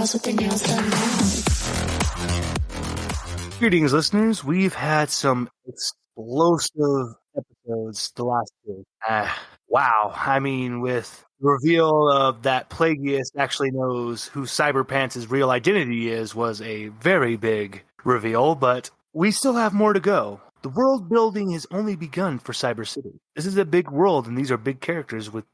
girls with their nails done now. Greetings, listeners. We've had some explosive episodes the last two. Wow. I mean, with the reveal of that Plagueis actually knows who Cyberpants' real identity is was a very big reveal, but we still have more to go. The world building has only begun for Cyber City. This is a big world, and these are big characters with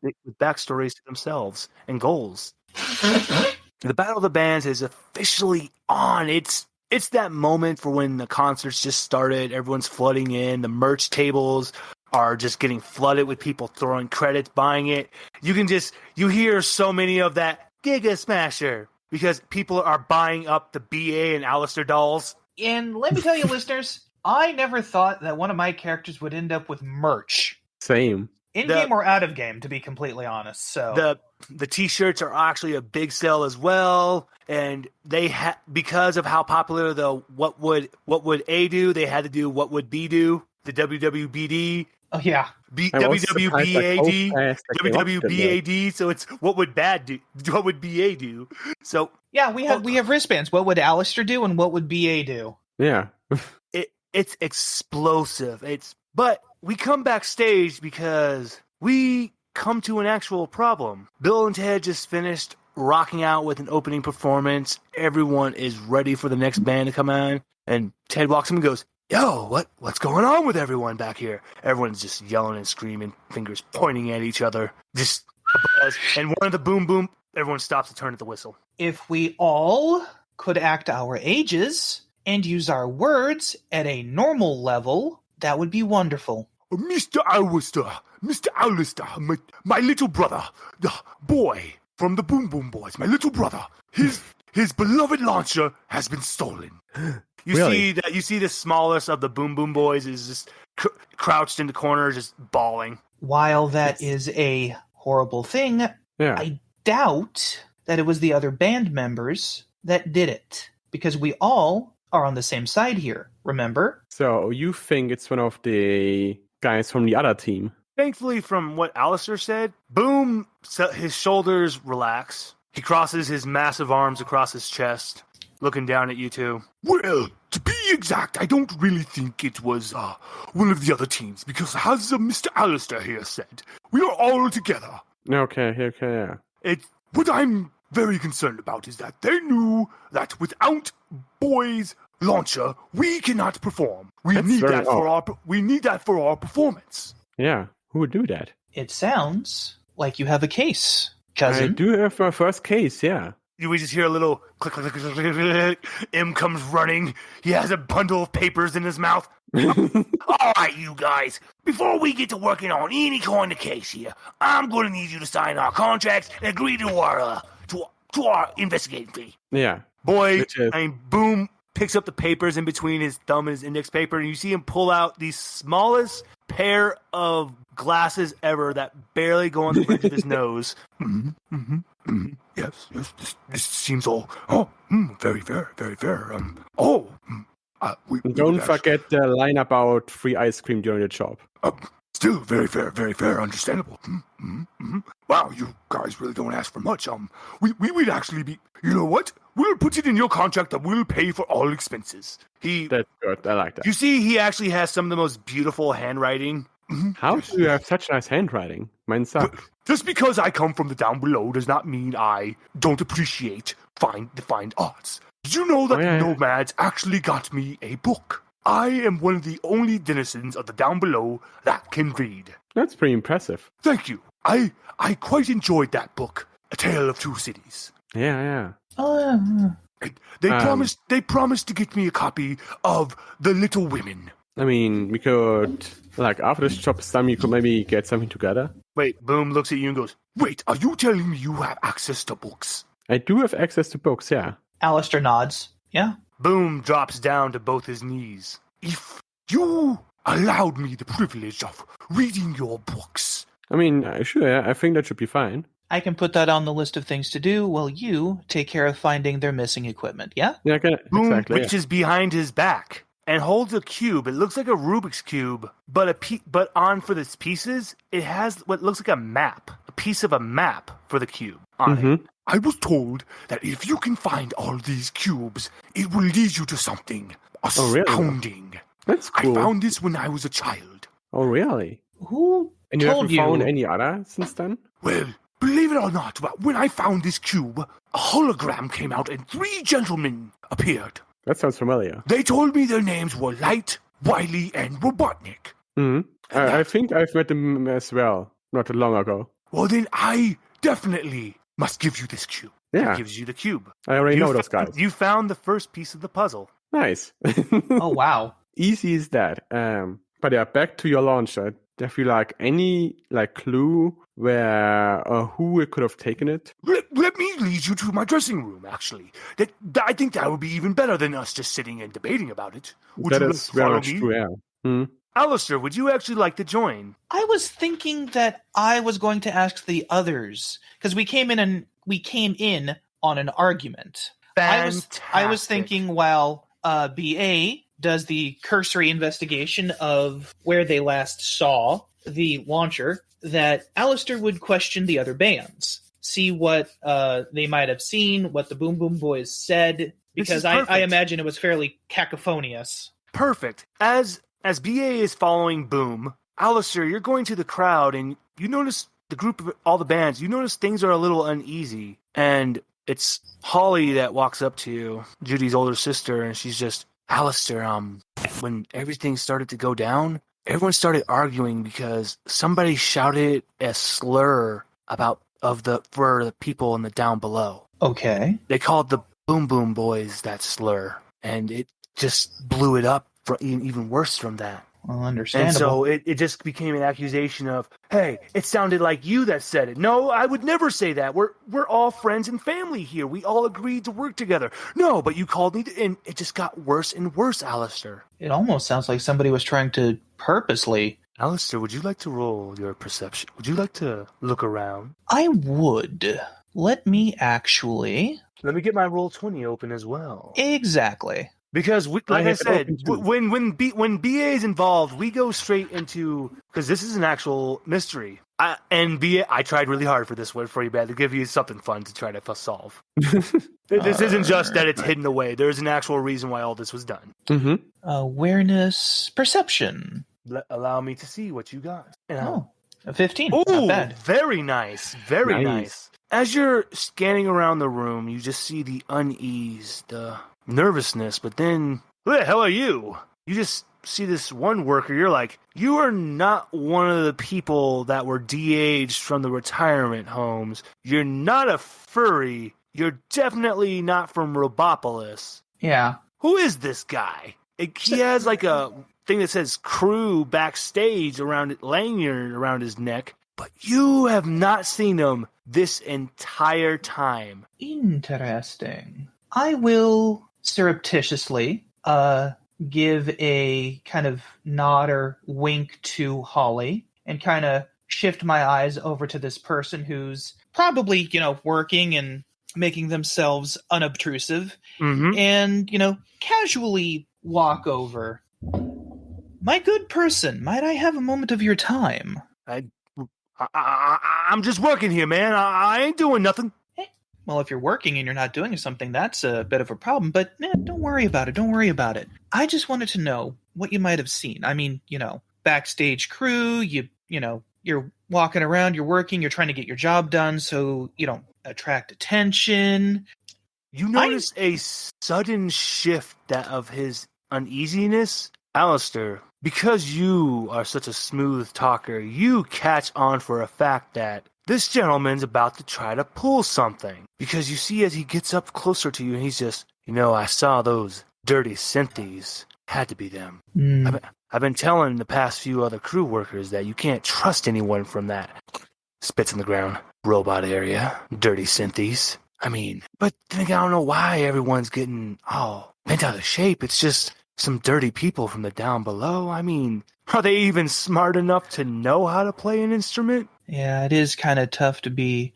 backstories to themselves and goals. The Battle of the Bands is officially on. It's that moment for when the concerts just started. Everyone's flooding in. The merch tables are just getting flooded with people throwing credits, buying it. You hear so many of that Giga Smasher because people are buying up the BA and Alistair dolls. And let me tell you, listeners, I never thought that one of my characters would end up with merch. Same. In-game or out of game, to be completely honest. So the T-shirts are actually a big sale as well, and they because of how popular the what would A do, they had to do what would B do, the WWBD. Oh yeah, WWBAD, WWBAD. So it's what would bad do? What would BA do? So yeah, we have wristbands. What would Alistair do, and what would BA do? Yeah, it's explosive. But we come backstage because we come to an actual problem. Bill and Ted just finished rocking out with an opening performance. Everyone is ready for the next band to come on. And Ted walks in and goes, "Yo, what's going on with everyone back here?" Everyone's just yelling and screaming, fingers pointing at each other. Just a buzz. And one of the boom boom, everyone stops to turn at the whistle. If we all could act our ages and use our words at a normal level, that would be wonderful. Mr. Alistair, my little brother, the boy from the Boom Boom Boys, my little brother, his beloved launcher has been stolen. You see the smallest of the Boom Boom Boys is just crouched in the corner, just bawling. While that is a horrible thing, yeah. I doubt that it was the other band members that did it, because we all are on the same side here, remember? So you think it's one of the guys from the other team? Thankfully, from what Alistair said, Boom, his shoulders relax. He crosses his massive arms across his chest, looking down at you two. Well, to be exact, I don't really think it was one of the other teams, because as Mr. Alistair here said, we are all together. Okay, yeah. What I'm very concerned about is that they knew that without Boy's launcher, we cannot perform. We need that for our performance. Yeah, who would do that? It sounds like you have a case, cousin. I do have my first case, yeah. We just hear a little click, click, click, click, click. M comes running. He has a bundle of papers in his mouth. All right, you guys. Before we get to working on any kind of case here, I'm going to need you to sign our contracts and agree to our investigating fee. Yeah. Boy, Boom picks up the papers in between his thumb and his index paper, and you see him pull out the smallest pair of glasses ever that barely go on the bridge of his nose. Yes, this seems all very fair, very fair. Don't forget the line about free ice cream during the job. Still very fair, understandable. Wow, you guys really don't ask for much. We would actually be, you know what? We'll put it in your contract that we'll pay for all expenses. That's good, I like that. You see, he actually has some of the most beautiful handwriting. How do you have such nice handwriting? Mine sucks. Just because I come from the down below does not mean I don't appreciate the fine arts. Did you know that Nomads actually got me a book? I am one of the only denizens of the down below that can read. That's pretty impressive. Thank you. I quite enjoyed that book, A Tale of Two Cities. Yeah. They promised to get me a copy of The Little Women. I mean, we could, after this job is done, you could maybe get something together. Wait, Boom looks at you and goes, "Wait, are you telling me you have access to books?" I do have access to books, yeah. Alistair nods. Yeah. Boom drops down to both his knees. If you allowed me the privilege of reading your books. I mean, sure, I think that should be fine. I can put that on the list of things to do while you take care of finding their missing equipment, yeah? Yeah, Boom exactly. reaches behind his back and holds a cube. It looks like a Rubik's Cube, but on for its pieces, it has what looks like a map, a piece of a map for the cube on it. I was told that if you can find all these cubes, it will lead you to something Oh, really? astounding. That's cool. I found this when I was a child. Oh, really? Who And you told haven't found you? any other since then? Well, believe it or not, when I found this cube, a hologram came out and 3 gentlemen appeared. That sounds familiar. They told me their names were Light, Wiley, and Robotnik. Mm-hmm. I think I've met them as well, not too long ago. Well, then I definitely must give you this cube. Yeah, Gives you the cube. I already know You those fo- guys. You found the first piece of the puzzle. Nice. Oh, wow. Easy as that. But yeah, back to your launcher. Have you any clue where who it could have taken it? Let me lead you to my dressing room, actually. I think that would be even better than us just sitting and debating about it. Would That you is like to very follow much me? true. Yeah. Hmm. Alistair, would you actually like to join? I was thinking that I was going to ask the others because we came in on an argument. I was Fantastic. thinking while BA does the cursory investigation of where they last saw the launcher, that Alistair would question the other bands, see what they might have seen, what the Boom Boom Boys said, because I perfect. imagine it was fairly cacophonious. Perfect. As BA is following Boom, Alistair, you're going to the crowd and you notice the group of all the bands. You notice things are a little uneasy, and it's Holly that walks up to you, Judy's older sister, and she's just, Alistair, when everything started to go down, everyone started arguing because somebody shouted a slur for the people in the down below. Okay. They called the Boom Boom Boys that slur, and it just blew it up for even worse from that. Well, understandable. And so it just became an accusation of, hey, it sounded like you that said it. No, I would never say that. We're all friends and family here. We all agreed to work together. No, but you called me, and it just got worse and worse, Alistair. It almost sounds like somebody was trying to purposely. Alistair, would you like to roll your perception? Would you like to look around? I would. Let me actually. Let me get my Roll20 open as well. Exactly. Because, like I have it said, open too. when BA is involved, we go straight into, because this is an actual mystery. I tried really hard for this one for you, man, to give you something fun to try to solve. This isn't just that it's hidden away. There's an actual reason why all this was done. Mm-hmm. Awareness, perception. Allow me to see what you got. Oh, a 15. Ooh, Not bad. very nice. Very Nice. nice. As you're scanning around the room, you just see the unease, the nervousness, but then, who the hell are you? You just see this one worker, you're like, you are not one of the people that were de-aged from the retirement homes. You're not a furry. You're definitely not from Robopolis. Yeah. Who is this guy? He has like a thing that says crew backstage around it, lanyard around his neck, but you have not seen him this entire time. Interesting. I will surreptitiously give a kind of nod or wink to Holly and kind of shift my eyes over to this person who's probably, working and making themselves unobtrusive, Mm-hmm. and, casually walk over. My good person, might I have a moment of your time? I'm just working here, man. I ain't doing nothing. Well, if you're working and you're not doing something, that's a bit of a problem, but don't worry about it. Don't worry about it. I just wanted to know what you might have seen. I mean, backstage crew, you're walking around, you're working, you're trying to get your job done so you don't attract attention. You notice a sudden shift of his uneasiness. Alistair, because you are such a smooth talker, you catch on for a fact that this gentleman's about to try to pull something. Because you see as he gets up closer to you, and he's just, I saw those dirty synthies. Had to be them. I've been telling the past few other crew workers that you can't trust anyone from that. Spits in the ground. Robot area. Dirty synthies. But then again, I don't know why everyone's getting all bent out of shape. It's just some dirty people from the down below. Are they even smart enough to know how to play an instrument? Yeah, it is kind of tough to be,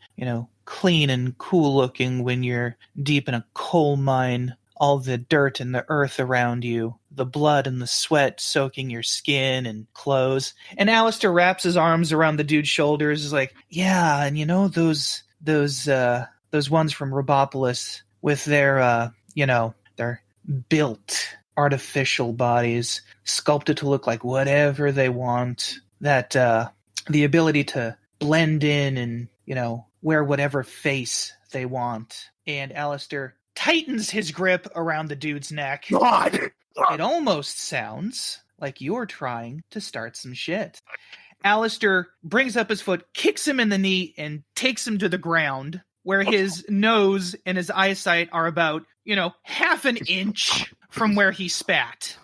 clean and cool looking when you're deep in a coal mine. All the dirt and the earth around you, the blood and the sweat soaking your skin and clothes. And Alistair wraps his arms around the dude's shoulders, is like, yeah, and those those ones from Robopolis with their, their built artificial bodies, sculpted to look like whatever they want. That the ability to blend in and, wear whatever face they want. And Alistair tightens his grip around the dude's neck. God! It almost sounds like you're trying to start some shit. Alistair brings up his foot, kicks him in the knee, and takes him to the ground, where his nose and his eyesight are about, half an inch from where he spat.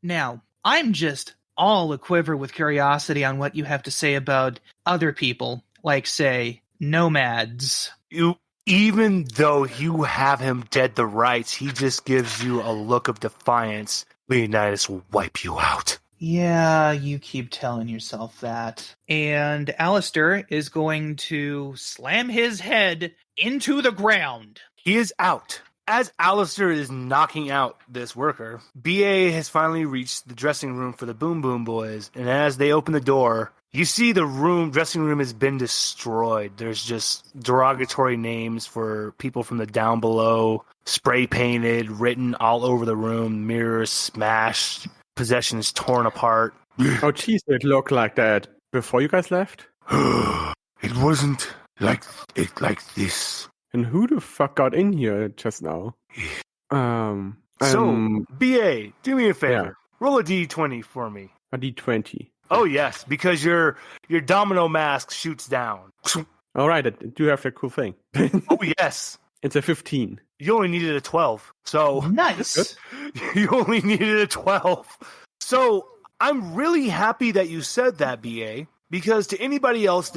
Now, I'm just all a-quiver with curiosity on what you have to say about other people, like, say, nomads. Even though you have him dead to rights, he just gives you a look of defiance. Leonidas will wipe you out. Yeah, you keep telling yourself that. And Alistair is going to slam his head into the ground. He is out. As Alistair is knocking out this worker, BA has finally reached the dressing room for the Boom Boom Boys, and as they open the door, you see the dressing room has been destroyed. There's just derogatory names for people from the down below, spray painted, written all over the room, mirrors smashed, possessions torn apart. Oh, geez, it looked like that before you guys left? It wasn't like this. And who the fuck got in here just now? So, BA, do me a favor. Yeah. Roll a D20 for me. A D20. Oh, yes, because your domino mask shoots down. All right, I do have that cool thing. Oh, yes. It's a 15. You only needed a 12. So Nice. you only needed a 12. So I'm really happy that you said that, BA, because to anybody else,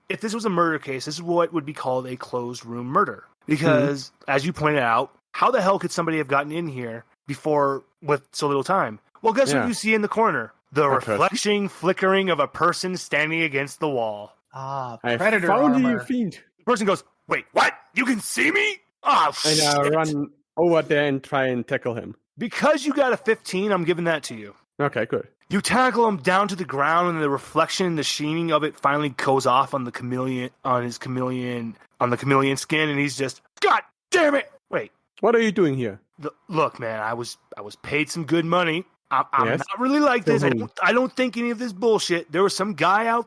if this was a murder case, this is what would be called a closed room murder. Because, as you pointed out, how the hell could somebody have gotten in here before with so little time? Well, guess what you see in the corner? The reflection, flickering of a person standing against the wall. Ah, I predator found armor. you, fiend. The person goes, "Wait, what? You can see me?" Oh, And shit. I run over there and try and tackle him. Because you got a 15, I'm giving that to you. Okay, good. You tackle him down to the ground, and the reflection, the sheening of it finally goes off on the chameleon skin, and he's just, God damn it! Wait, What are you doing here? look, man, I was paid some good money. I'm Yes? not really like this. Mhm. I don't think any of this bullshit. There was some guy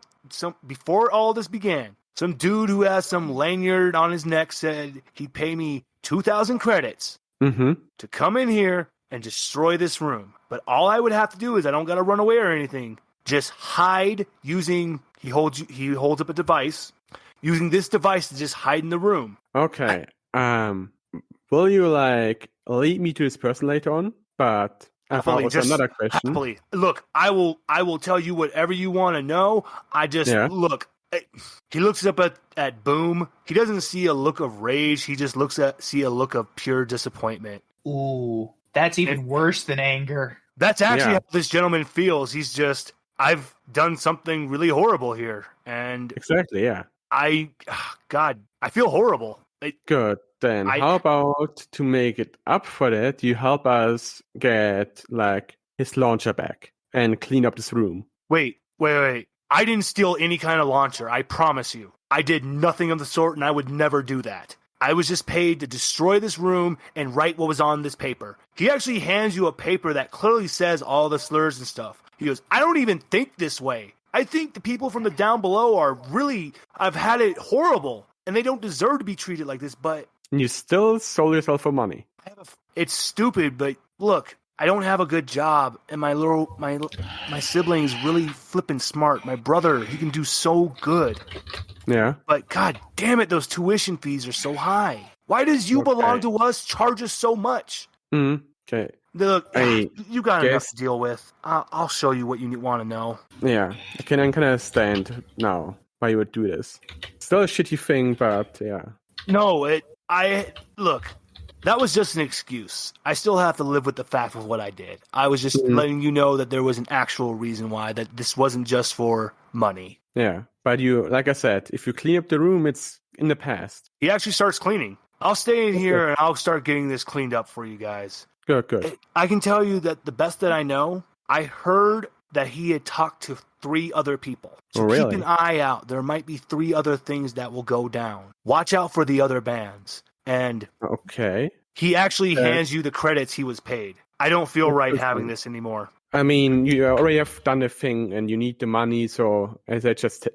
before all this began. Some dude who has some lanyard on his neck said he'd pay me 2,000 credits Mm-hmm. to come in here and destroy this room. But all I would have to do is I don't got to run away or anything. Just hide using he holds up a device, using this device to just hide in the room. Okay. Will you lead me to this person later on? But I have also another question. Happily. Look, I will tell you whatever you want to know. I just look. He looks up at Boom. He doesn't see a look of rage. He just see a look of pure disappointment. Ooh, that's even worse than anger. That's actually how this gentleman feels. He's just, I've done something really horrible here, and Exactly, yeah. God, I feel horrible. Good. Then how about to make it up for that, you help us get his launcher back and clean up this room. Wait. I didn't steal any kind of launcher, I promise you. I did nothing of the sort, and I would never do that. I was just paid to destroy this room and write what was on this paper. He actually hands you a paper that clearly says all the slurs and stuff. He goes, I don't even think this way. I think the people from the down below I've had it horrible, and they don't deserve to be treated like this, but... And you still sold yourself for money. It's stupid, but look, I don't have a good job, and my sibling's really flippin' smart. My brother, he can do so good. Yeah. But god damn it, those tuition fees are so high. Why does You Belong to Us charge us so much? Okay. Look, you got enough to deal with. I'll show you what you want to know. Yeah. I can understand now why you would do this. Still a shitty thing, but yeah. No, look, that was just an excuse. I still have to live with the fact of what I did. I was just letting you know that there was an actual reason why, that this wasn't just for money. Yeah, but like I said, if you clean up the room, it's in the past. He actually starts cleaning. I'll stay in here and I'll start getting this cleaned up for you guys. Good. I can tell you that the best that I know, I heard that he had talked to 3 other people. So Oh, really? keep an eye out. There might be 3 other things that will go down. Watch out for the other bands. And Okay. he actually hands you the credits he was paid. I don't feel right having this anymore. I mean, you already have done a thing, and you need the money, so I say just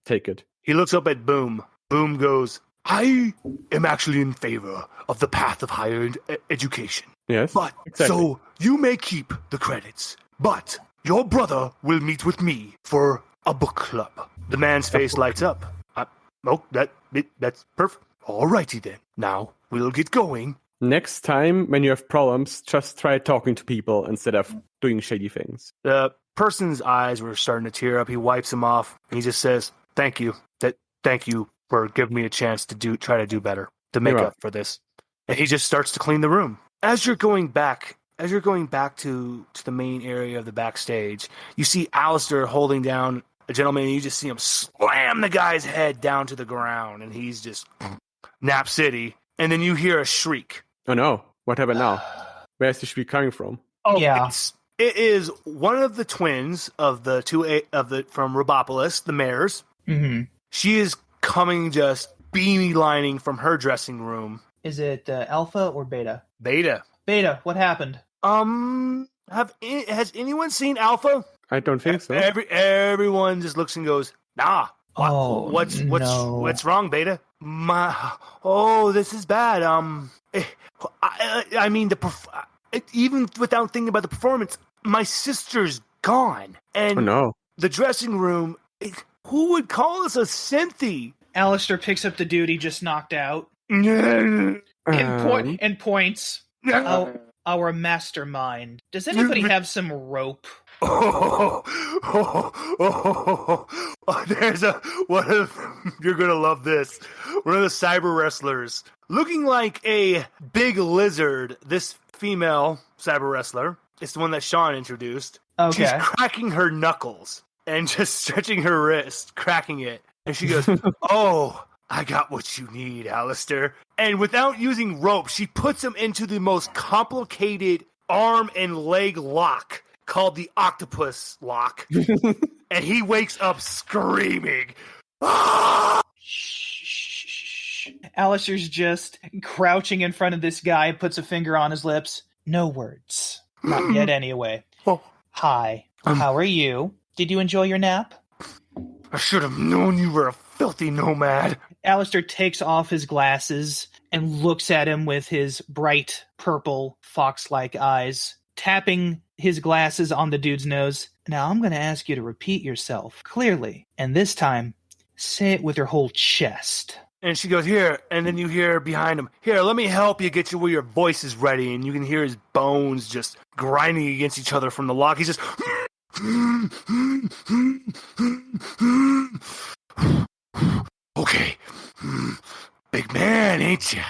take it. He looks up at Boom. Boom goes, I am actually in favor of the path of higher education. Yes. But, exactly. so, you may keep the credits, but your brother will meet with me for a book club. The man's face lights up. That's perfect. Alrighty then. Now, we'll get going. Next time, when you have problems, just try talking to people instead of doing shady things. The person's eyes were starting to tear up. He wipes them off. And he just says, "Thank you. Thank you for giving me a chance to try to do better, to make up for this." And he just starts to clean the room. As you're going back to the main area of the backstage, you see Alistair holding down a gentleman, and you just see him slam the guy's head down to the ground, and he's just Nap City. And then you hear a shriek. Oh no! What happened now? Where's the shriek coming from? Oh Yeah. It is one of the twins of the from Robopolis, the mayors. Mm-hmm. She is coming just beamy lining from her dressing room. Is it Alpha or Beta? Beta. Beta, what happened? Has anyone seen Alpha? I don't think so. Everyone just looks and goes, "Nah." Oh, What's no. what's wrong, Beta? This is bad. I mean, even without thinking about the performance, my sister's gone, and Oh no! the dressing room. Who would call this a sympathy? Alistair picks up the dude he just knocked out Oh, and points. Our mastermind. Does anybody have some rope? There's you're gonna love this. One of the cyber wrestlers, looking like a big lizard. This female cyber wrestler, it's the one that Sean introduced. Okay. She's cracking her knuckles and just stretching her wrist, cracking it, and she goes, "Oh, I got what you need, Alistair." And without using rope, she puts him into the most complicated arm and leg lock called the octopus lock. And he wakes up screaming. "Ah!" Shh. Alistair's just crouching in front of this guy, puts a finger on his lips. No words. Not yet, anyway. Oh. Hi. How are you? Did you enjoy your nap? I should have known you were a filthy nomad. Alistair takes off his glasses and looks at him with his bright purple fox-like eyes, tapping his glasses on the dude's nose. Now I'm going to ask you to repeat yourself clearly, and this time, say it with your whole chest. And she goes, "Here," and then you hear behind him, "Here, let me help you get you where your voice is ready." And you can hear his bones just grinding against each other from the lock. He's just... Okay. Big man, ain't you?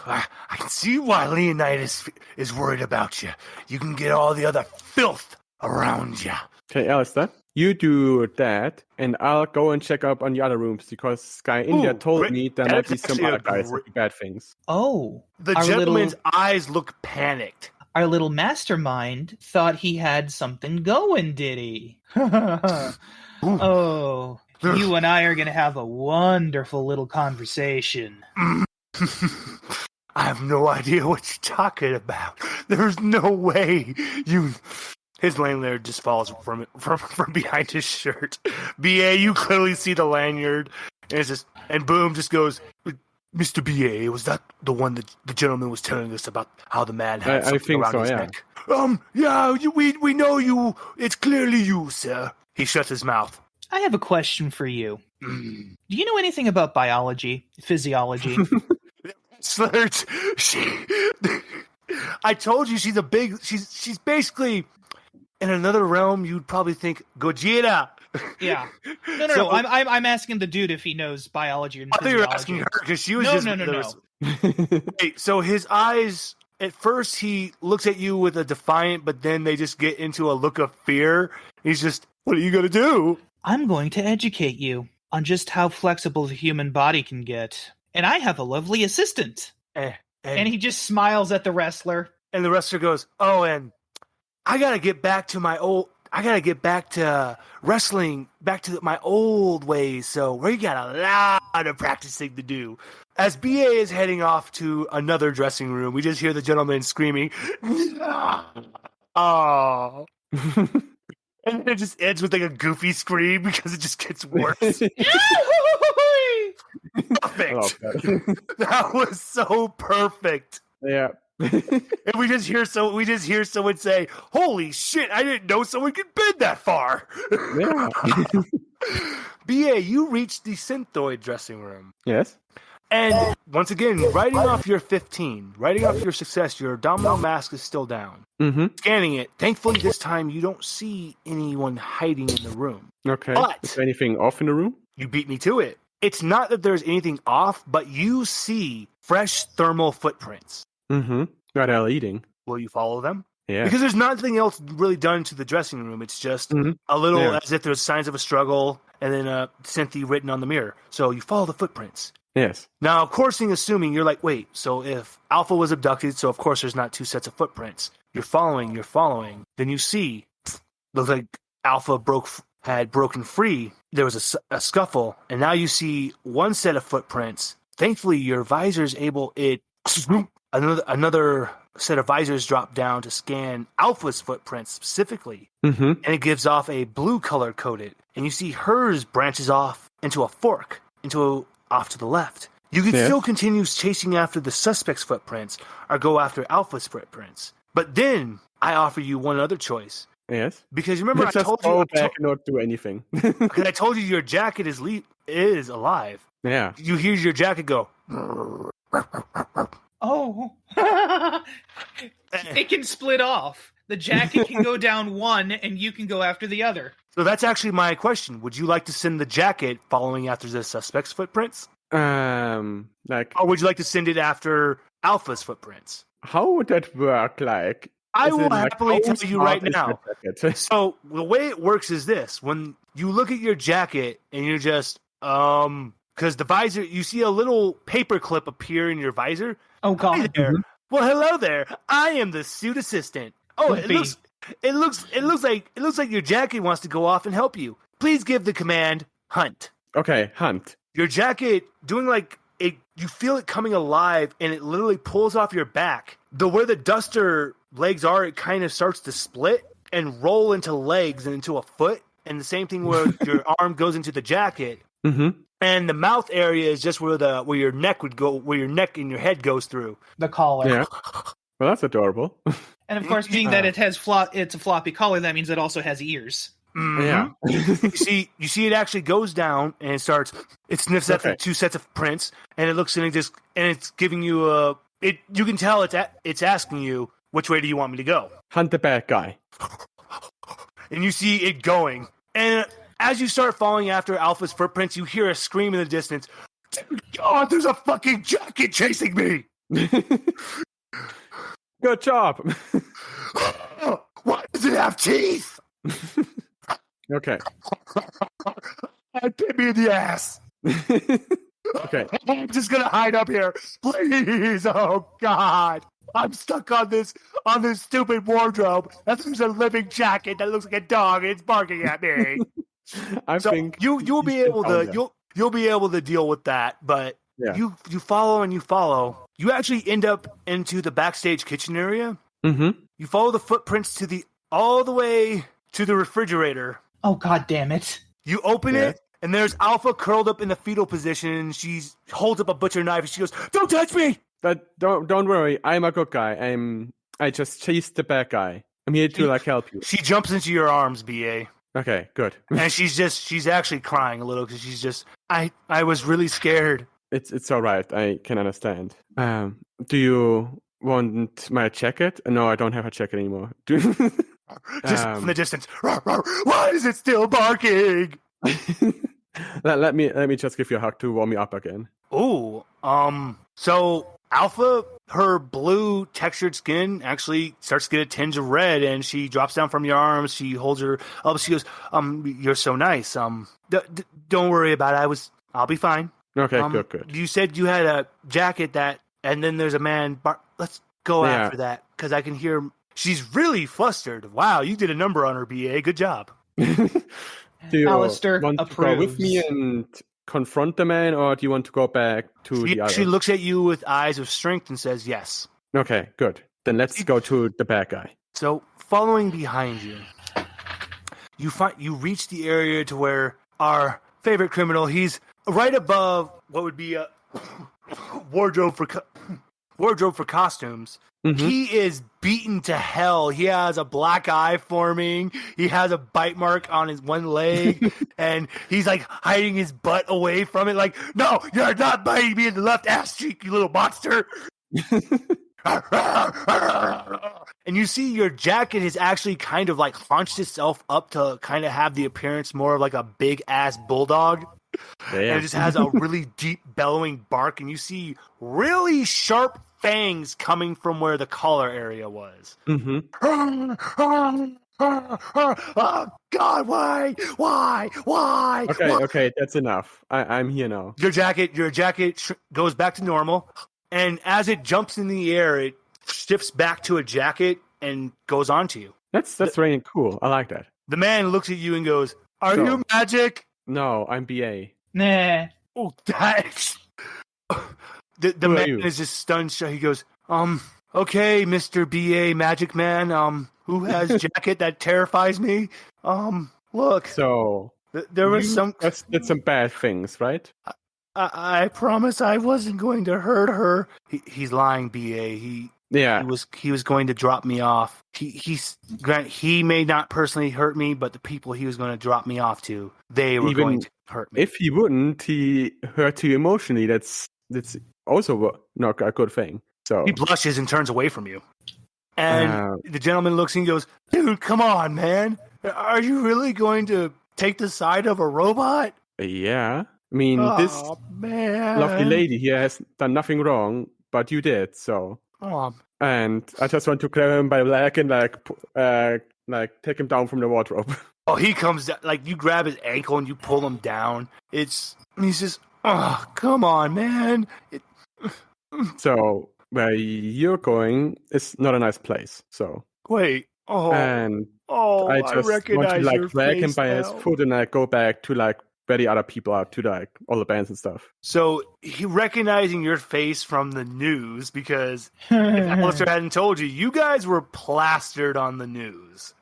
I can see why Leonidas is worried about you. You can get all the other filth around you. Okay, Alistair, you do that, and I'll go and check up on the other rooms because Sky India told great. me there might That's be some actually other a guys that great- do bad things. Oh, The Our gentleman's little- eyes look panicked. our little mastermind thought he had something going, did he? Oh, you and I are going to have a wonderful little conversation. I have no idea what you're talking about. There's no way you... His lanyard just falls from behind his shirt. BA, you clearly see the lanyard, and it's just, and Boom just goes, "Mr. BA, was that the one that the gentleman was telling us about how the man had I something think around so, his yeah. neck?" Yeah, we know you. It's clearly you, sir. He shuts his mouth. I have a question for you. Mm. Do you know anything about biology, physiology? Slurch. I told you she's basically in another realm. You'd probably think Gojira. Yeah. No. So- I'm asking the dude if he knows biology and I thought you physiology. were asking her because she was No, just no. Wait, so his eyes, at first he looks at you with a defiant, but then they just get into a look of fear. He's just, "What are you gonna do?" I'm going to educate you on just how flexible the human body can get. And I have a lovely assistant. And he just smiles at the wrestler. And the wrestler goes, "Oh, and I gotta get back to wrestling, back to my old ways. So we got a lot of practicing to do. As BA is heading off to another dressing room, we just hear the gentleman screaming, "Oh!" And it just ends with like a goofy scream because it just gets worse. Perfect. That was so perfect. Yeah. And we just hear someone say, "Holy shit! I didn't know someone could bend that far." Yeah. BA, you reached the Synthoid dressing room. Yes. And once again, writing off your 15, writing off your success, your abdominal mask is still down. Mm-hmm. Scanning it. Thankfully, this time you don't see anyone hiding in the room. Okay. But is there anything off in the room? You beat me to it. It's not that there's anything off, but you see fresh thermal footprints. Mm-hmm. What are eating? Will you follow them? Yeah. Because there's nothing else really done to the dressing room. It's just a little as if there's signs of a struggle and then a synthy written on the mirror. So you follow the footprints. Yes. Now, of course, assuming you're like, wait, so if Alpha was abducted, so of course there's not two sets of footprints. You're following. Then you see, looks like Alpha had broken free. There was a scuffle, and now you see one set of footprints. Thankfully, your visor's another set of visors drop down to scan Alpha's footprints specifically, and it gives off a blue color coded, and you see hers branches off into a fork, off to the left. You can still continue chasing after the suspect's footprints or go after Alpha's footprints. But then I offer you one other choice. Yes. Because remember, I told you back and not do anything. Because I told you your jacket is alive. Yeah. You hear your jacket go. Oh. It can split off. The jacket can go down one, and you can go after the other. So that's actually my question. Would you like to send the jacket following after the suspect's footprints? Or would you like to send it after Alpha's footprints? How would that work? I will happily tell you right now. So the way it works is this: when you look at your jacket and you're just because the visor, you see a little paper clip appear in your visor. Oh God! Hi there. Well, hello there. I am the suit assistant. Oh, it looks like your jacket wants to go off and help you. Please give the command hunt. Okay, hunt. Your jacket doing it. You feel it coming alive, and it literally pulls off your back. Where the duster legs are, it kind of starts to split and roll into legs and into a foot. And the same thing where your arm goes into the jacket, and the mouth area is just where your neck would go, where your neck and your head goes through. The collar. Yeah. Well, that's adorable. And of course, being that it's a floppy collar, that means it also has ears. Yeah. you see it actually goes down and it sniffs at the two sets of prints, and it looks and it's giving you you can tell it's asking you, which way do you want me to go? Hunt the bad guy. And you see it going. And as you start following after Alpha's footprints, you hear a scream in the distance. God, there's a fucking jacket chasing me! Good job. Why does it have teeth? Okay. Bit me in the ass. Okay. I'm just gonna hide up here, please. Oh God, I'm stuck on this stupid wardrobe. There's a living jacket that looks like a dog, and it's barking at me. I think you'll be able to deal with that, but you follow and you follow. You actually end up into the backstage kitchen area. Mm-hmm. You follow the footprints all the way to the refrigerator. Oh God damn it! You open it, and there's Alpha curled up in the fetal position. She holds up a butcher knife, and she goes, "Don't touch me!" Don't worry. I'm a good guy. I just chased the bad guy. I'm here to help you. She jumps into your arms, BA. Okay, good. And she's actually crying a little because she's just, I was really scared. It's all right. I can understand. Do you want my jacket? No, I don't have a jacket anymore. Just from the distance. Why is it still barking? let me just give you a hug to warm me up again. Ooh, so Alpha, her blue textured skin actually starts to get a tinge of red, and she drops down from your arms. She holds her up. She goes, "You're so nice. Don't worry about it. I'll be fine." Okay, good. You said you had a jacket and then there's a man. Let's go after that because I can hear she's really flustered. Wow, you did a number on her, BA. Good job. Do you Alistair want to go with me approves. and confront the man, or do you want to go back to She the actually other? looks at you with eyes of strength and says yes. Okay, good. Then let's go to the bad guy. So, following behind you, you reach the area to where our favorite criminal, he's right above what would be a wardrobe for costumes. Mhm. He is beaten to hell. He has a black eye forming. He has a bite mark on his one leg, and he's like hiding his butt away from it. Like, no, you're not biting me in the left ass cheek, you little monster. And you see your jacket has actually kind of like hunched itself up to kind of have the appearance more of like a big ass bulldog. And it just has a really deep bellowing bark, and you see really sharp fangs coming from where the collar area was. Mm-hmm. Oh God, why? Okay, that's enough. I'm here now. Your jacket goes back to normal, and as it jumps in the air, it shifts back to a jacket and goes onto you. That's really cool. I like that. The man looks at you and goes, "Are So- you magic?" No, I'm BA. Nah. Oh, thanks. The Who are man you? is just stunned. So he goes, okay, Mr. BA Magic Man, who has jacket that terrifies me? Look, So there was some. That's some bad things, right? I promise I wasn't going to hurt her. He's lying, BA. Yeah. He was going to drop me off. He may not personally hurt me, but the people he was going to drop me off to, they were Even going to hurt me. If he wouldn't, he hurt you emotionally. That's also not a good thing. So He blushes and turns away from you. And the gentleman looks and goes, "Dude, come on, man. Are you really going to take the side of a robot?" yeah. I mean, this man. lovely lady here has done nothing wrong, but you did. So, Oh, and I just want to grab him by the leg and like take him down from the wardrobe. oh, he comes down, like you grab his ankle and you pull him down. He's just, oh, come on, man. So where you're going is not a nice place. So Wait. Oh, and I I just recognize want to like your drag him face by his now. foot and like go back to like where the other people are, to like all the bands and stuff. So he recognizing your face from the news, because if Alistair hadn't told you, you guys were plastered on the news.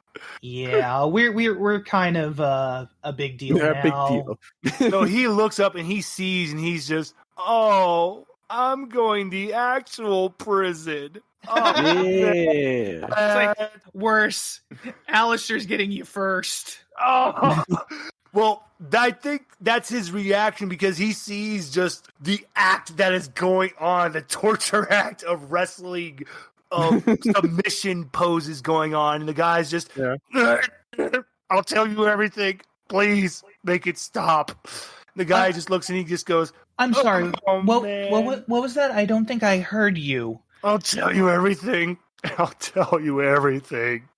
Yeah, we're kind of a big deal Yeah, now. big deal. So he looks up and he sees, and he's just, oh, I'm going the actual prison. Oh, Yeah. It's like worse. Alistair's getting you first. oh. Well, I think that's his reaction, because he sees just the act that is going on, the torture act of wrestling, of submission poses going on, and the guy's just, I'll tell you everything. Please make it stop. The guy just looks and he just goes, I'm sorry. Oh, What was that? I don't think I heard you. I'll tell you everything. I'll tell you everything.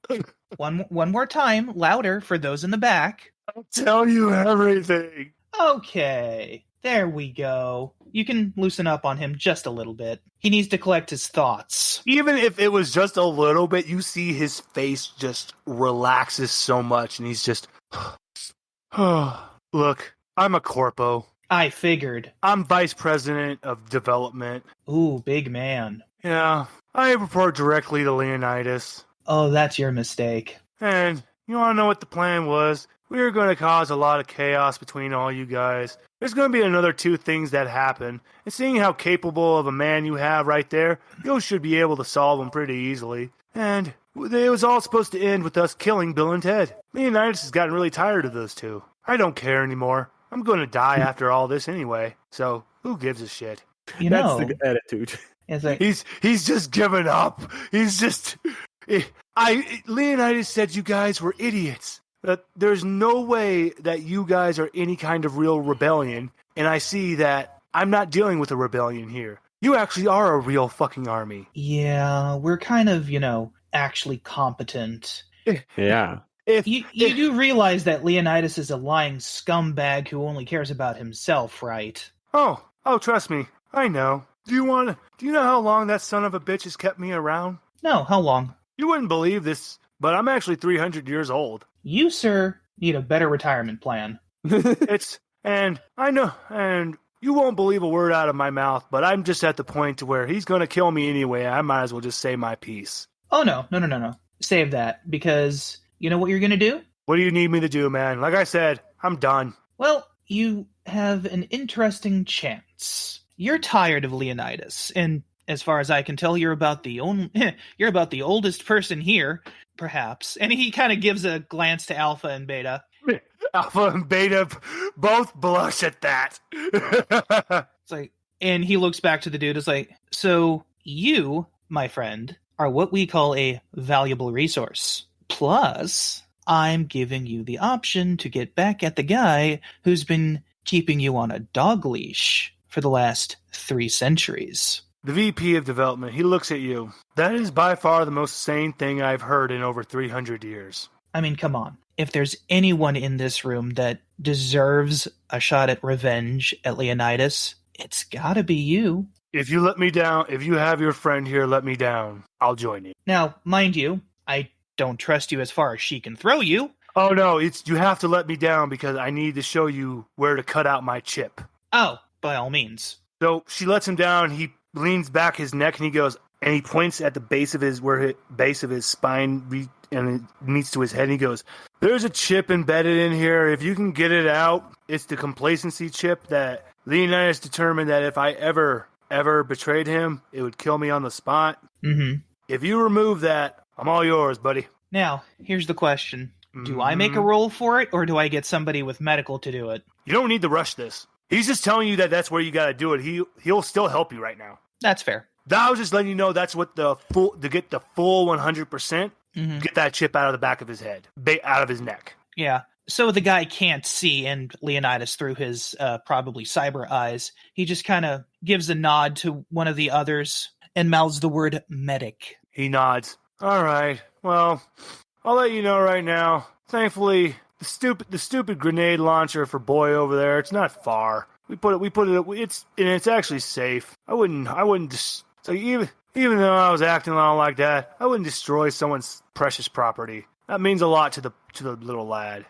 One more time, louder for those in the back. I'll tell you everything. Okay, there we go. You can loosen up on him just a little bit. He needs to collect his thoughts. Even if it was just a little bit, you see his face just relaxes so much, and he's just, look, I'm a corpo. I figured. I'm vice president of development. Ooh, big man. Yeah, I report directly to Leonidas. Oh, that's your mistake. And you want to know what the plan was? We were going to cause a lot of chaos between all you guys. There's going to be another 2 things that happen. And seeing how capable of a man you have right there, you should be able to solve them pretty easily. And it was all supposed to end with us killing Bill and Ted. Leonidas has gotten really tired of those 2. I don't care anymore. I'm going to die after all this anyway. So who gives a shit? You That's know, the attitude. it's like, He's just given up. He's just... Leonidas said you guys were idiots. That there's no way that you guys are any kind of real rebellion, and I see that I'm not dealing with a rebellion here. You actually are a real fucking army. yeah, we're kind of, actually competent. Yeah. You do realize that Leonidas is a lying scumbag who only cares about himself, right? Oh, trust me, I know. Do you know how long that son of a bitch has kept me around? No, how long? You wouldn't believe this, but I'm actually 300 years old. You, sir, need a better retirement plan. And I know, and you won't believe a word out of my mouth, but I'm just at the point to where he's going to kill me anyway. I might as well just say my piece. Oh, no. Save that, because you know what you're going to do? What do you need me to do, man? Like I said, I'm done. Well, you have an interesting chance. You're tired of Leonidas, and as far as I can tell, you're about the oldest person here, perhaps. And he kind of gives a glance to Alpha and Beta. Alpha and Beta both blush at that. It's like, and he looks back to the dude. It's like, so you, my friend, are what we call a valuable resource. Plus, I'm giving you the option to get back at the guy who's been keeping you on a dog leash for the last 3 centuries. The VP of development, he looks at you. That is by far the most sane thing I've heard in over 300 years. I mean, come on. If there's anyone in this room that deserves a shot at revenge at Leonidas, it's gotta be you. If you let me down, if you have your friend here let me down, I'll join you. Now, mind you, I don't trust you as far as she can throw you. Oh no, you have to let me down because I need to show you where to cut out my chip. Oh, by all means. So she lets him down, he leans back his neck and he goes, and he points at the base of his spine and it meets to his head and he goes, there's a chip embedded in here. If you can get it out, it's the complacency chip that Leonidas determined that if I ever betrayed him, it would kill me on the spot. Mm-hmm. If you remove that, I'm all yours, buddy. Now, here's the question. Do I make a roll for it, or do I get somebody with medical to do it? You don't need to rush this. He's just telling you that that's where you got to do it. He'll still help you right now. That's fair. I was just letting you know that's what to get the full 100%, get that chip out of the back of his head, out of his neck. Yeah. So the guy can't see, and Leonidas, through his probably cyber eyes, he just kind of gives a nod to one of the others and mouths the word medic. He nods. All right. Well, I'll let you know right now. Thankfully, the stupid grenade launcher for Boy over there, it's not far. It's actually safe. I wouldn't just, so even though I was acting all like that, I wouldn't destroy someone's precious property. That means a lot to the little lad.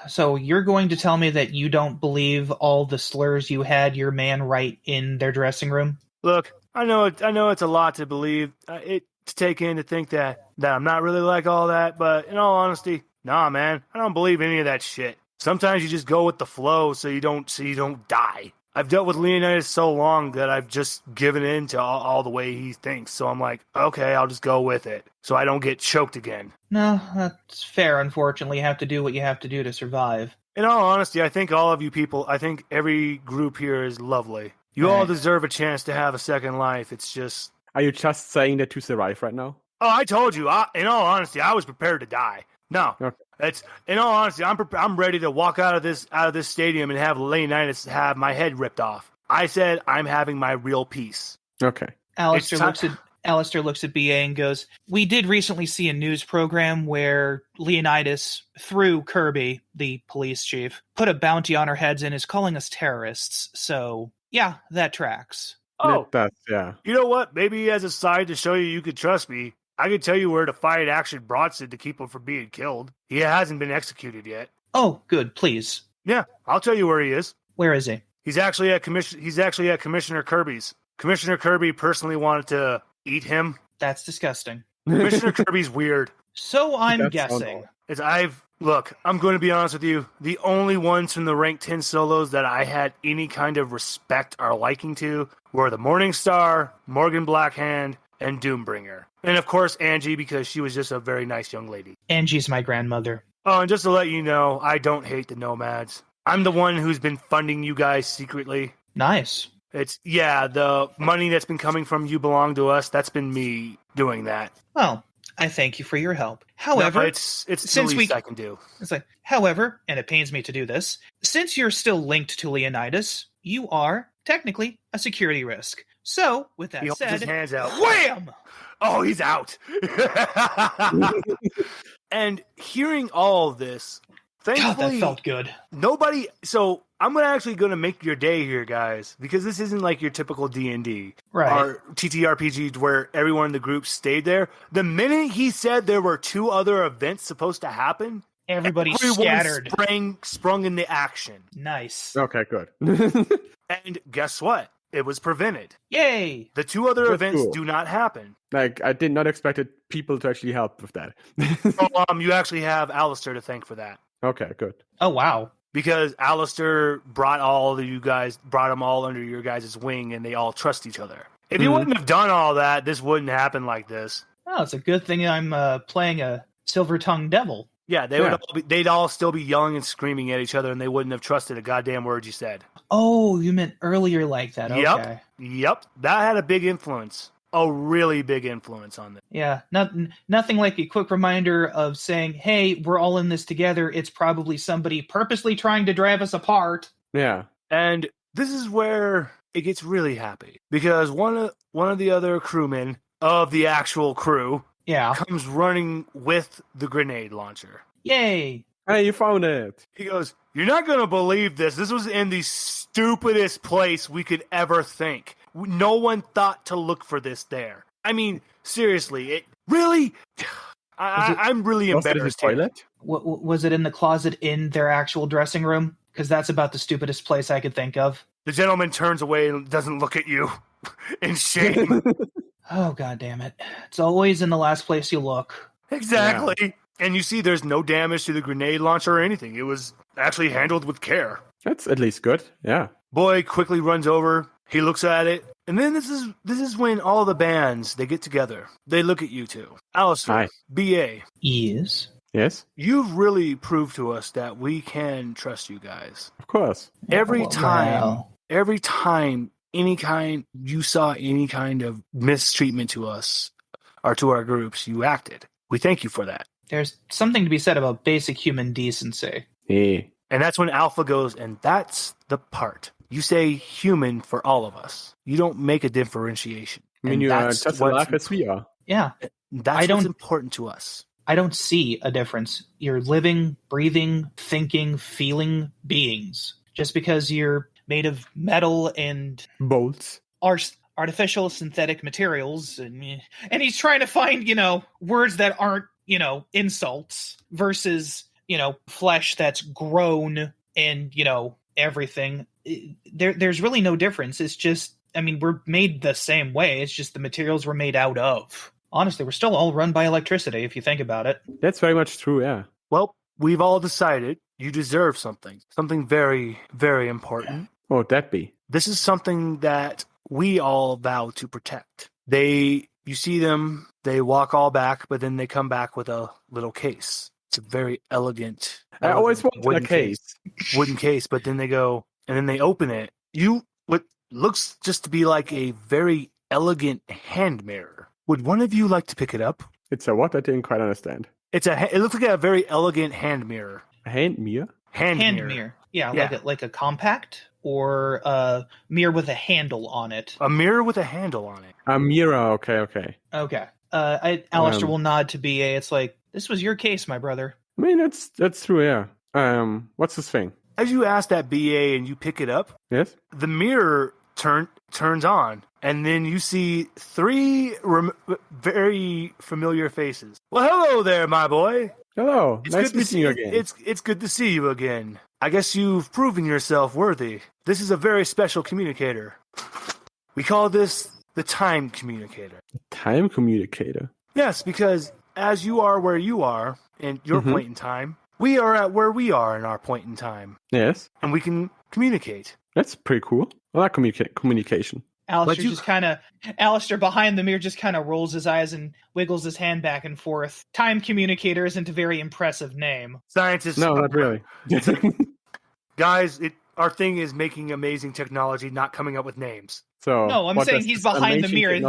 So you're going to tell me that you don't believe all the slurs you had your man write in their dressing room? Look, I know it's a lot to believe, to take in to think that I'm not really like all that, but in all honesty, nah, man, I don't believe any of that shit. Sometimes you just go with the flow so you don't die. I've dealt with Leonidas so long that I've just given in to all the way he thinks. So I'm like, okay, I'll just go with it so I don't get choked again. No, that's fair. Unfortunately, you have to do what you have to do to survive. In all honesty, I think all of you people, I think every group here is lovely. You all deserve a chance to have a second life. It's just... Are you just saying that to survive right now? Oh, I told you. In all honesty, I was prepared to die. No. Okay. In all honesty, I'm ready to walk out of this stadium and have Leonidas have my head ripped off. I said I'm having my real peace. Okay. Alistair looks at BA and goes, we did recently see a news program where Leonidas, through Kirby, the police chief, put a bounty on our heads and is calling us terrorists. So, yeah, that tracks. Oh, yeah. You know what? Maybe as a side to show you could trust me, I could tell you where to fight Action Bronson to keep him from being killed. He hasn't been executed yet. Oh, good, please. Yeah, I'll tell you where he is. Where is he? He's actually at Commissioner Kirby's. Commissioner Kirby personally wanted to eat him. That's disgusting. Commissioner Kirby's weird. So I'm guessing. I'm going to be honest with you. The only ones from the rank 10 solos that I had any kind of respect or liking to were the Morningstar, Morgan Blackhand, and Doombringer. And of course, Angie, because she was just a very nice young lady. Angie's my grandmother. Oh, and just to let you know, I don't hate the Nomads. I'm the one who's been funding you guys secretly. Nice. The money that's been coming from You Belong to Us, that's been me doing that. Well, I thank you for your help. However, it's the least I can do. It's like, however, and it pains me to do this, since you're still linked to Leonidas, you are technically a security risk. So, with that he said, holds his hands out. Wham! Oh, he's out. And hearing all of this, God, Thankfully, that felt good. nobody. So I'm actually going to make your day here, guys, because this isn't like your typical D&D Right. or TTRPG where everyone in the group stayed there. The minute he said there were 2 other events supposed to happen, Everybody everyone scattered. sprung into action. Nice. Okay, good. And guess what? It was prevented. Yay! The 2 other That's events cool. do not happen. Like, I did not expect people to actually help with that. You actually have Alistair to thank for that. Okay, good. Oh, wow. Because Alistair brought them all under your guys' wing, and they all trust each other. If you wouldn't have done all that, this wouldn't happen like this. Oh, it's a good thing I'm playing a silver-tongued devil. Yeah, they'd all still be yelling and screaming at each other, and they wouldn't have trusted a goddamn word you said. Oh, you meant earlier like that. Okay. Yep. That had a big influence. A really big influence on them. Yeah, nothing like a quick reminder of saying, hey, we're all in this together. It's probably somebody purposely trying to drive us apart. Yeah. And this is where it gets really happy. Because one of the other crewmen of the actual crew comes running with the grenade launcher. Yay! Hey, you found it. He goes, "You're not going to believe this. This was in the stupidest place we could ever think. No one thought to look for this there. I mean, seriously, it really... I'm really embarrassed Was it in the here. toilet? Was it in the closet in their actual dressing room? Because that's about the stupidest place I could think of. The gentleman turns away and doesn't look at you in shame. Oh, God damn it. It's always in the last place you look. Exactly. Yeah. And you see there's no damage to the grenade launcher or anything. It was actually handled with care. That's at least good. Yeah. Boy quickly runs over. He looks at it. And then this is when all the bands, they get together. They look at you two. Alistair, Hi. BA. Yes. Yes? You've really proved to us that we can trust you guys. Of course. Every time you saw any kind of mistreatment to us or to our groups, you acted. We thank you for that. There's something to be said about basic human decency. Yeah. And that's when Alpha goes, and that's the part. You say human for all of us. You don't make a differentiation. I mean, you are just as alive as we are. Yeah. That's what's important to us. I don't see a difference. You're living, breathing, thinking, feeling beings. Just because you're made of metal and bolts, artificial synthetic materials, and he's trying to find, words that aren't, insults versus, flesh that's grown and, everything. There's really no difference. It's just, we're made the same way. It's just the materials we're made out of. Honestly, we're still all run by electricity, if you think about it. That's very much true, yeah. Well, we've all decided you deserve something. Something very, very important. What would that be? This is something that we all vow to protect. You see them, they walk all back, but then they come back with a little case. It's a very elegant I always wanted a case. Wooden case, but then they go, and then they open it. What looks just to be like a very elegant hand mirror. Would one of you like to pick it up? It's a what? I didn't quite understand. It looks like a very elegant hand mirror. A hand mirror? Hand mirror. Yeah. Like a compact or a mirror with a handle on it. A mirror with a handle on it. A mirror. Okay. Alistair will nod to BA. It's like, this was your case, my brother. I mean, that's true, yeah. What's this thing? As you ask that BA and you pick it up, yes, the mirror turns on, and then you see 3 very familiar faces. Well, hello there, my boy. Hello. Nice meeting you again. It's good to see you again. I guess you've proven yourself worthy. This is a very special communicator. We call this the time communicator. Time communicator? Yes, because as you are where you are in your point in time, we are at where we are in our point in time. Yes. And we can communicate. That's pretty cool. I like communication. Alistair behind the mirror just kind of rolls his eyes and wiggles his hand back and forth. Time communicator isn't a very impressive name. Scientists. No, not really. Guys, our thing is making amazing technology, not coming up with names. So no, I'm saying he's behind the mirror.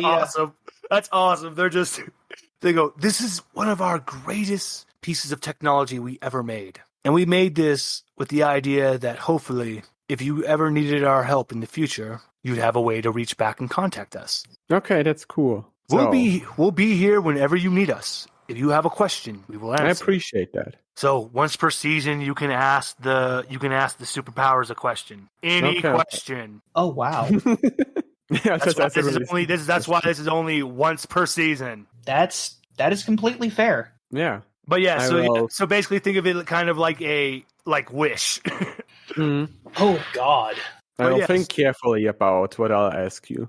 Awesome. That's awesome. They go, this is one of our greatest pieces of technology we ever made. And we made this with the idea that hopefully, if you ever needed our help in the future, you'd have a way to reach back and contact us. Okay, that's cool. We'll be here whenever you need us. if you have a question, we will answer. I appreciate that. So once per season, you can ask the superpowers a question. Any Okay. question. Oh wow, That's That's why this is only once per season. that is completely fair. Yeah. But yeah, I so will- so basically think of it kind of like a Wish. Mhm. Oh God. I But will yes. think carefully about what I'll ask you.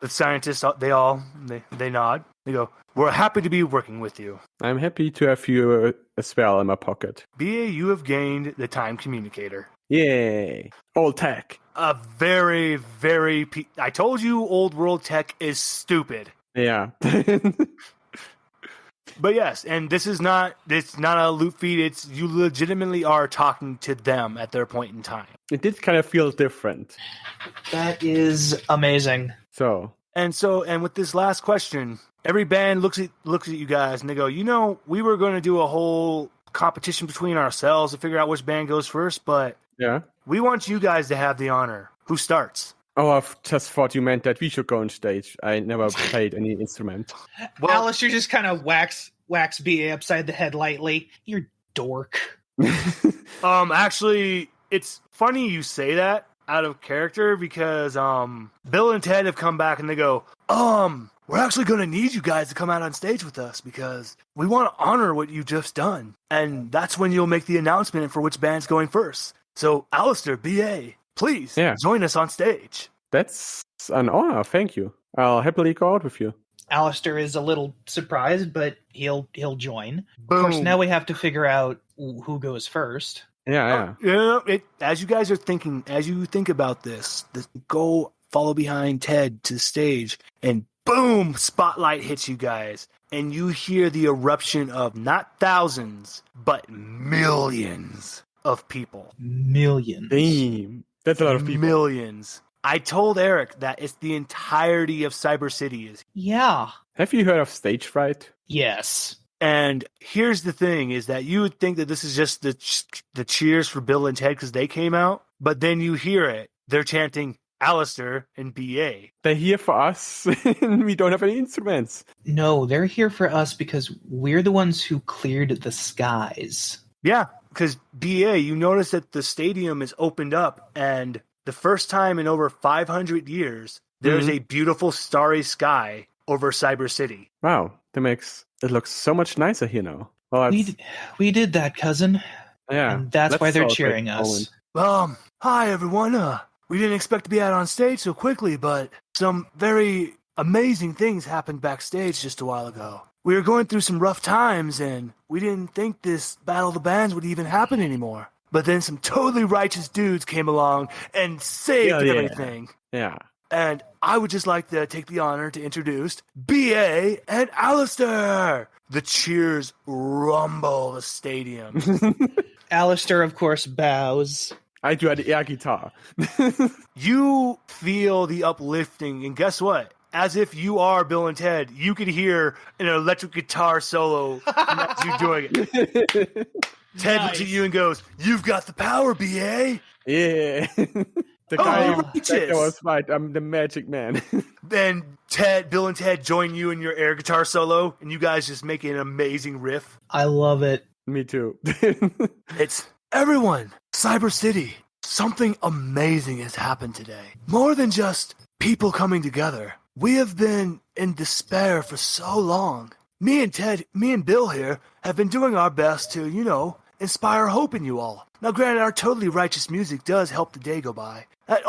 The scientists, they nod. They go, "We're happy to be working with you. I'm happy to have you as well in my pocket. BA, you have gained the time communicator. Yay. Old tech. A very, very... I told you old world tech is stupid. Yeah. But yes, and it's not a loot feed. It's you legitimately are talking to them at their point in time. It did kind of feel different. That is amazing. So, And with this last question, every band looks at you guys and they go, we were going to do a whole competition between ourselves to figure out which band goes first, but yeah. we want you guys to have the honor. Who starts? Oh, I just thought you meant that we should go on stage. I never played any instrument. Well, Alistair just kind of whacks BA upside the head lightly. You're dork. actually, it's funny you say that out of character because Bill and Ted have come back and they go, we're actually going to need you guys to come out on stage with us because we want to honor what you've just done. And that's when you'll make the announcement for which band's going first. So, Alistair, BA, please join us on stage. That's an honor. Thank you. I'll happily go out with you. Alistair is a little surprised, but he'll join. Boom. Of course, now we have to figure out who goes first. Yeah. As you guys are thinking, as you think about this, go follow behind Ted to the stage, and boom, spotlight hits you guys, and you hear the eruption of not thousands, but millions of people. Millions. Damn. That's a lot of people. Millions. I told Eric that it's the entirety of Cyber City is. Yeah. Have you heard of stage fright? Yes. And here's the thing is that you would think that this is just the cheers for Bill and Ted because they came out, but then you hear it. They're chanting Alistair and BA. They're here for us, and we don't have any instruments. No, they're here for us because we're the ones who cleared the skies. Yeah, because BA, you notice that the stadium is opened up, and the first time in over 500 years, there's a beautiful starry sky over Cyber City. Wow, it looks so much nicer here now. Well, We did that, cousin. yeah, And that's why they're celebrate cheering us. Poland. Hi everyone. We didn't expect to be out on stage so quickly, but some very amazing things happened backstage just a while ago. We were going through some rough times, and we didn't think this Battle of the Bands would even happen anymore. But then some totally righteous dudes came along and saved everything. Yeah. And I would just like to take the honor to introduce BA and Alistair. The cheers rumble the stadium. Alistair, of course, bows. I do have the air guitar. You feel the uplifting, and guess what? As if you are Bill and Ted, you could hear an electric guitar solo as you doing it. Ted looks at you and goes, "You've got the power, BA." Yeah. The guy righteous. that was right. I'm the magic man. Then Bill and Ted join you in your air guitar solo, and you guys just make an amazing riff. I love it. Me too. It's everyone, Cyber City. Something amazing has happened today. More than just people coming together. We have been in despair for so long. Me and Bill here have been doing our best to, inspire hope in you all. Now, granted, our totally righteous music does help the day go by. That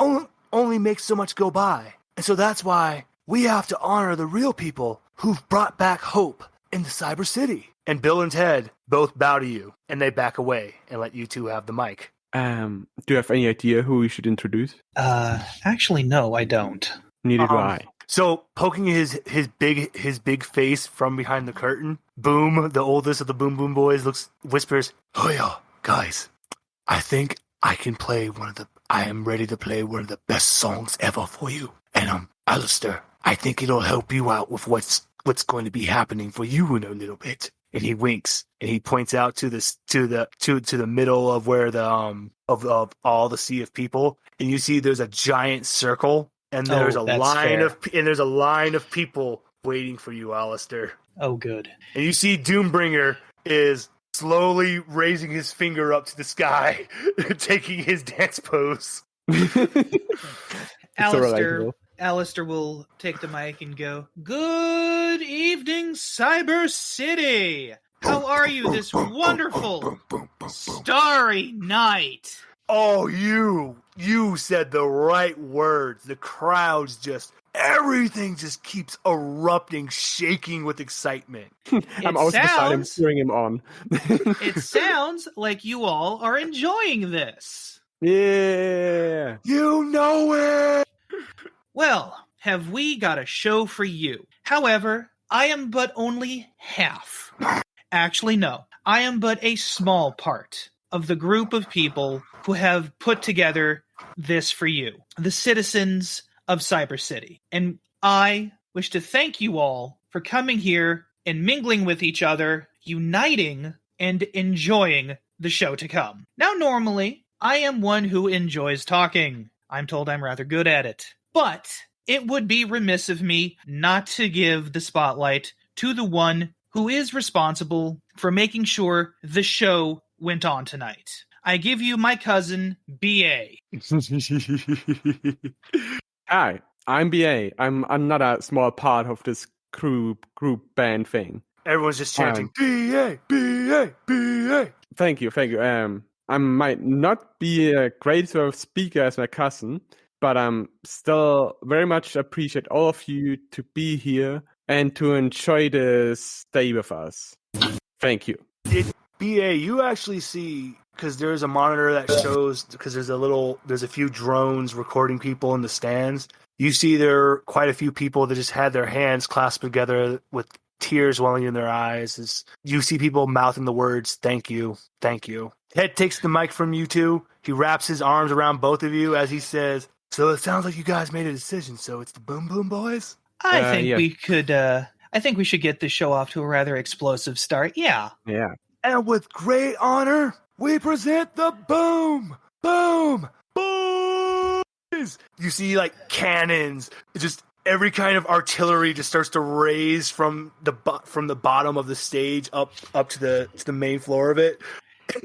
only makes so much go by. And so that's why we have to honor the real people who've brought back hope into Cyber City. And Bill and Ted both bow to you, and they back away and let you two have the mic. Do you have any idea who we should introduce? Actually, no, I don't. Neither do I. So, poking his big face from behind the curtain, Boom, the oldest of the Boom Boom Boys, whispers, "Oh yeah, guys, I think I am ready to play one of the best songs ever for you. And Alistair, I think it'll help you out with what's going to be happening for you in a little bit." And he winks and he points out to the middle of where the of all the sea of people, and you see there's a giant circle. And there's a line of people waiting for you, Alistair. Oh, good. And you see Doombringer is slowly raising his finger up to the sky, taking his dance pose. Alistair will take the mic and go, "Good evening, Cyber City. How are you this wonderful, starry night?" Oh, you said the right words. The crowd's everything just keeps erupting, shaking with excitement. I'm also beside him, cheering him on. It sounds like you all are enjoying this. Yeah. You know it! Well, have we got a show for you? However, I am but only half. Actually, no. I am but a small part of the group of people who have put together this for you, the citizens of Cyber City. And I wish to thank you all for coming here and mingling with each other, uniting and enjoying the show to come. Now, normally, I am one who enjoys talking. I'm told I'm rather good at it. But it would be remiss of me not to give the spotlight to the one who is responsible for making sure the show went on tonight. I give you my cousin, B.A. Hi, I'm B.A. I'm not a small part of this group band thing. Everyone's just chanting, B.A., B.A., B.A. Thank you. I might not be a great sort of speaker as my cousin, but I'm still very much appreciate all of you to be here and to enjoy this day with us. Thank you. BA, you actually see, because there's a monitor that shows, because there's a few drones recording people in the stands. You see there are quite a few people that just had their hands clasped together with tears welling in their eyes. You see people mouthing the words, "Thank you, thank you." Ted takes the mic from you two. He wraps his arms around both of you as he says, "So it sounds like you guys made a decision. So it's the Boom Boom Boys?" I think we should get the show off to a rather explosive start. Yeah. Yeah. And with great honor, we present the Boom Boom Boys. You see like cannons, just every kind of artillery just starts to raise from the bottom of the stage up to the main floor of it.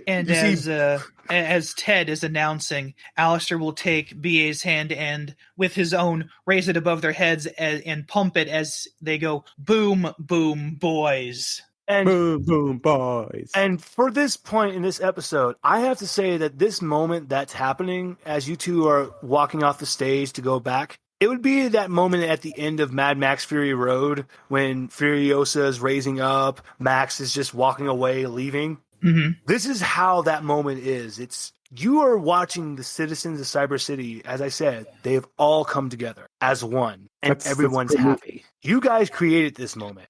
And as Ted is announcing, Alistair will take BA's hand and with his own raise it above their heads and pump it as they go, "Boom, boom, boys." And boom, boom, boys. And for this point in this episode, I have to say that this moment that's happening as you two are walking off the stage to go back, it would be that moment at the end of Mad Max Fury Road when Furiosa is raising up, Max is just walking away, leaving. Mm-hmm. This is how that moment is. You are watching the citizens of Cyber City. As I said, they've all come together as one, and everyone's happy. You guys created this moment.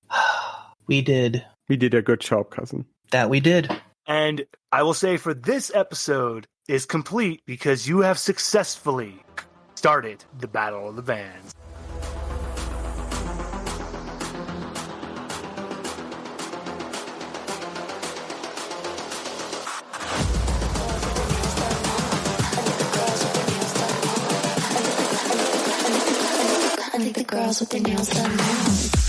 We did. We did a good job, cousin. That we did. And I will say for this episode is complete because you have successfully started the Battle of the Bands. I think the girls with their nails done now.